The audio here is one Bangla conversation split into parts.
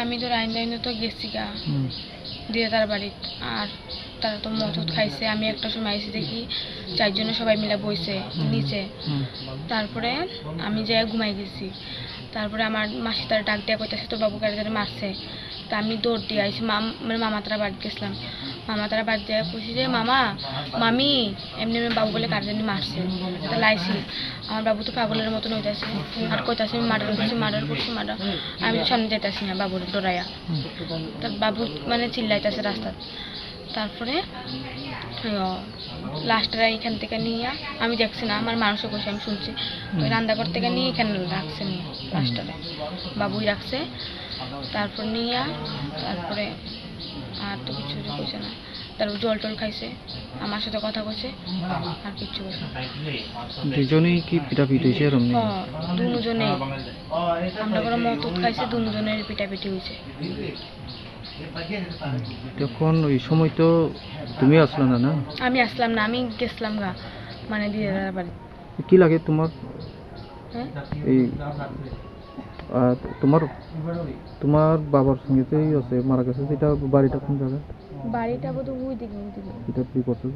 আমি তো রাইন তো গেছি গা দিয়ে তার বাড়ি আর তারা তো মদ খাইছে। আমি একটা সময় এসে দেখি চারজনে সবাই মিলে বইছে নিচে। তারপরে আমি যাই ঘুমাই গেছি। তারপরে আমার মাসি তারা ডাক দেওয়া করতেছে তোর বাবু কারে মারছে। তা আমি দৌড় দিয়ে আইসি মামা তারা বাড়ি গেছিলাম। মামা তারা বাড়ি দিয়ে কইছি যে মামি এমনি বাবু বলে কার জানি মারছে। তা লাইছি আমার বাবু তো পাগলের মতন হইতেছে আর কইতাছে আমি মার্ডার করছি। আমি তো সামনে যাইতেছি না বাবুর ডরাইয়া। তার বাবু মানে চিল্লাইতেছে রাস্তায়। তারপরে লাস্টরা এখান থেকে নিয়ে আমি দেখছি না আমার মানুষও কইছে আমি শুনছি ওই রান্নাঘর থেকে নিয়ে এখানে রাখছে নিয়ে লাস্টরে বাবুই রাখছে। তারপর নিয়ে তারপরে আর তো কিছু কইছে না। তারপর জল টল খাইছে আমার সাথে কথা কইছে আর কিচ্ছু কইছে। দুজনেই কি পিটাপিট হয়েছে এরকম? হ্যাঁ দুজনেই আমরা করে মদ খাইছে দুজনের পিটাপিটি হয়েছে। তখন ওই সময় তো তুমি আসলে না? আমি আসলাম না, আমি গেছিলাম গা মানে দিদার বাড়ি। কি লাগে তোমার? হ্যাঁ এই তোমার বাবার সঙ্গে যে আছে মারা গেছে সেটা বাড়িটা কোন জায়গা? বাড়িটা বোধ ওই দিকে এটা কি করছো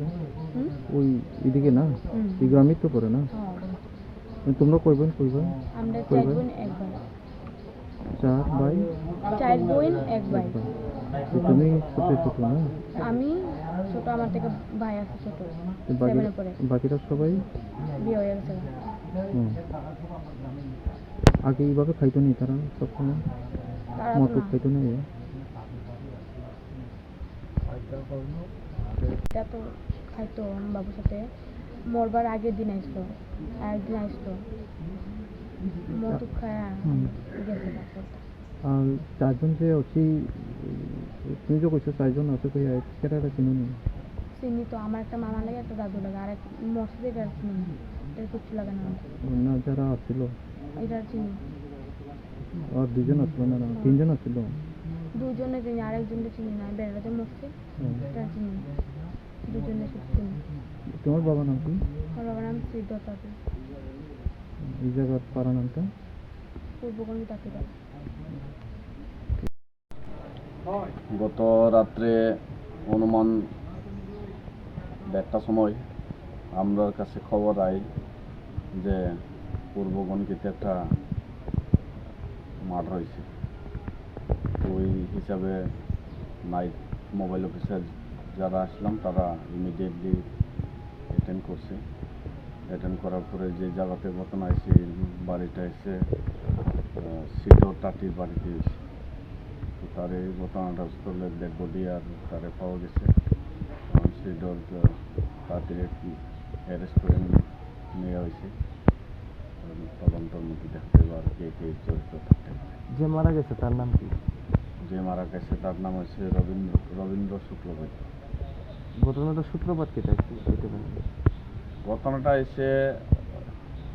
ওই এদিকে না? এই গ্রামই তো করে না? তোমরা কইবেন আমরা 4 বোন 1 ভাই। 4 ভাই 4 বোন 1 ভাই। তুমি ছোট না? আমি ছোট, আমার থেকে ভাই আছে ছোট। বাকিরা সবাই বিয়ে হয়ে গেছে। আগে এইভাবে খাইতো নি তারা? সবসময় মদ খাইতো না? এটা তো খাইতো বাবুর সাথে মরবার আগের দিন আসতো, একদিন আসতো মদ খায়া গেছে। আর 4 জন যে আছে তুমি যে কইছো 4 জন আছে কই সেটা চিনি তো আমার একটা মামা লাগে একটা দাদু লাগে আর এক মসজিদে এটা চিনি এর কিছু লাগে না। না যারা আছিল এটা চিনি। আর 2 জন আসলো না? 3 জন আসছিল? 2 জনে চিনি আর একজনকে চিনি না। বেড়াতে মসজিদ এটা চিনি, 2 জনে চিনি। তোমার বাবার নাম কি? আমার বাবার নাম Tati। এই জায়গার পাড়া নামটা? Tati। গত রাত্রে অনুমান 1টার সময় আমার কাছে খবর আয় যে পূর্ব গণকিতে একটা মার্ডার হয়েছে। ওই হিসাবে নাইট মোবাইল অফিসার যারা আসলাম তারা ইমিডিয়েটলি অ্যাটেন্ড করার পরে যে জায়গাতে ঘটনা হয়েছে বাড়িটা এসে টাটির বাড়িতে এসে তার এই ঘটনাটা স্থলে ডেড বডি আর তারে পাওয়া গেছে। তাদের অ্যারেস্ট করে নেওয়া হয়েছে। তদন্তের মধ্যে দেখতে এবার কে জড়িত থাকতে পারে। যে মারা গেছে তার নাম কি? যে মারা গেছে তার নাম হচ্ছে রবীন্দ্র শুক্লবৈদ্য। ঘটনাটা সূত্রপাত কেটে ঘটনাটা এসে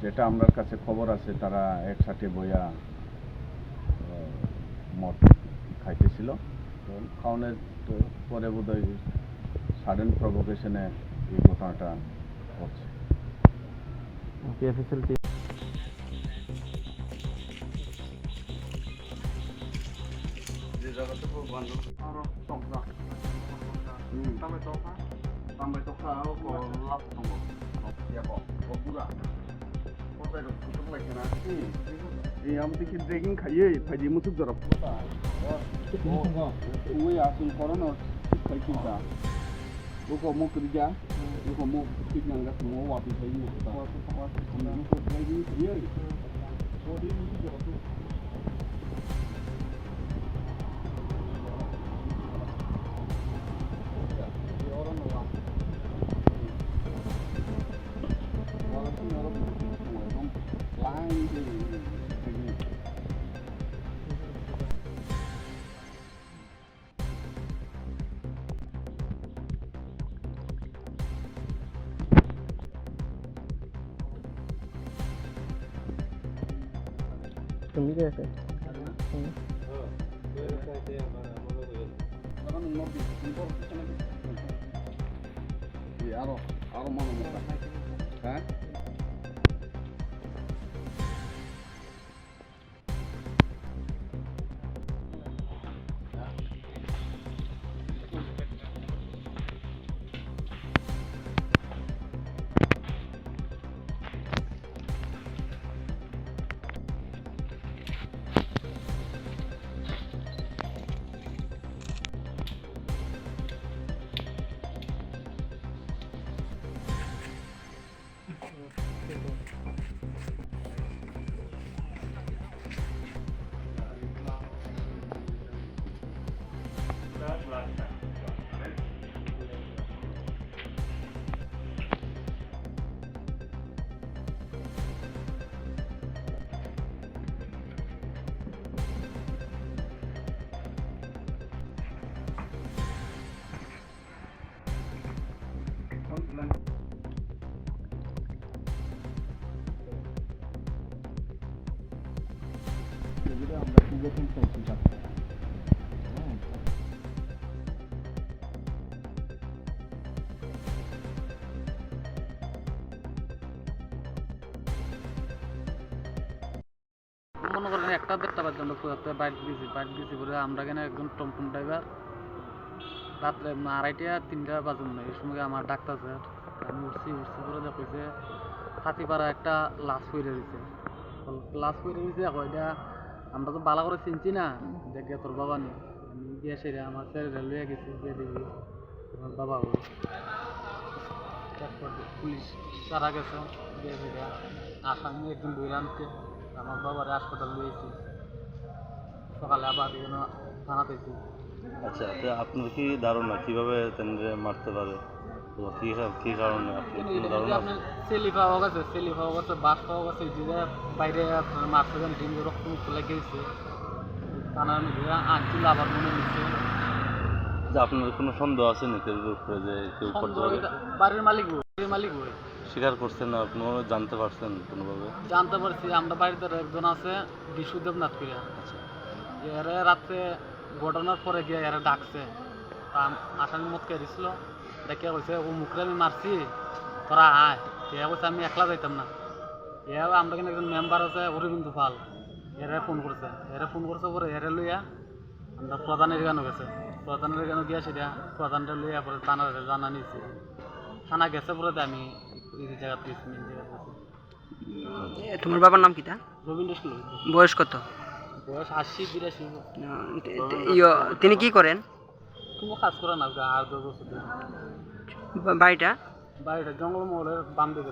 যেটা আমার কাছে খবর আছে তারা একসাথে বইয়া মদ খাইতেছিল। তো খাওয়ানোর পরে বোধহয় সাডেন প্রভোকেশনে এই ঘটনাটা হচ্ছে। আমি দেখি ড্রেগিং খাইয়ে ফাইদি মুসুক জরা ওই আসুন করোনা খাইছিটা ওকে মুখ দিগা ওকে মুখ ঠিক না গাছ মো ওয়াপি খাই মুখ তা মুখ ড্রেগিং খাইয়ে বডি মুসুক জরা তুমি কে আছে? আরো মনে হ্যাঁ মনে করেন একটা দেড়টা বাজে আমরা বাইক দিয়েছি বলে আমরা এখানে একজন টমটম ড্রাইভার রাত্রে 2:30-3টা বাজে না এই সময় আমার ডাক্তার স্যার আমি উঠছি করে দেখেছে হাতিপাড়া একটা লাশ পড়ে দিয়েছে এখন এটা আমরা তো বালা করে চিনছি না দেখে তোর বাবা নেই আমি গিয়ে সেরে আমার স্যারেরা লইয়া গেছি গিয়ে দেখি আমার বাবা তারপর পুলিশ সারা গেছে গিয়ে সেরে আসামি একজন বইরা আনতে আমার বাবার হাসপাতাল নিয়েছি সকালে আবার এখানে থানাতেছি। আচ্ছা, তো আপনার কি ধারণা কিভাবে তেনরে মারতে পারে, তো কি কারণে আপনি কোনো ধারণা আছে? সেলি পাওয়া গেছে বাস পাওয়া গেছে যে বাইরে মারতে যান ডিম রক্ত মুক্ত লেগে গেছে থানার মধ্যে আনছিল আবার মনে নিচ্ছে। যে আপনার কোনো সন্দেহ আছে নাকি এর উপরে যে কেউ করতে পারে? বাড়ির মালিক হয় স্বীকার করছেন না আপনিও জানতে পারছেন কোনোভাবে? জানতে পারছি আমরা বাড়িতে একজন আছে বিশুদেবনাথ করিয়া এরা রাত্রে ঘটনার পরে গিয়ে এরা ডাকছে আসামি মত কে দিছিল দেখে কইছে ও মুখরে আমি মারছি তোরা আয় এ কইছে আমি একলা যাইতাম না এ আমরা কিন্তু একজন মেম্বার আছে অরবিন্দ পাল এরা ফোন করছে পরে এরা লইয়া আমরা প্রধানের গানও গেছে প্রধানের গানও গিয়া সেটা প্রধানটা লইয়া পরে থানার জানা নিয়েছি থানা গেছে পরে আমি এই জায়গাতে মেন জায়গাতে। তোমার বাবার নাম কিটা? রবীন্দ্র স্কুল। বয়স কত? বয়স 80-82। তিনি কি করেন? কোনো কাজ করে না আর 10 বছর। বাড়িটা জঙ্গলমহলের বাম দিকে।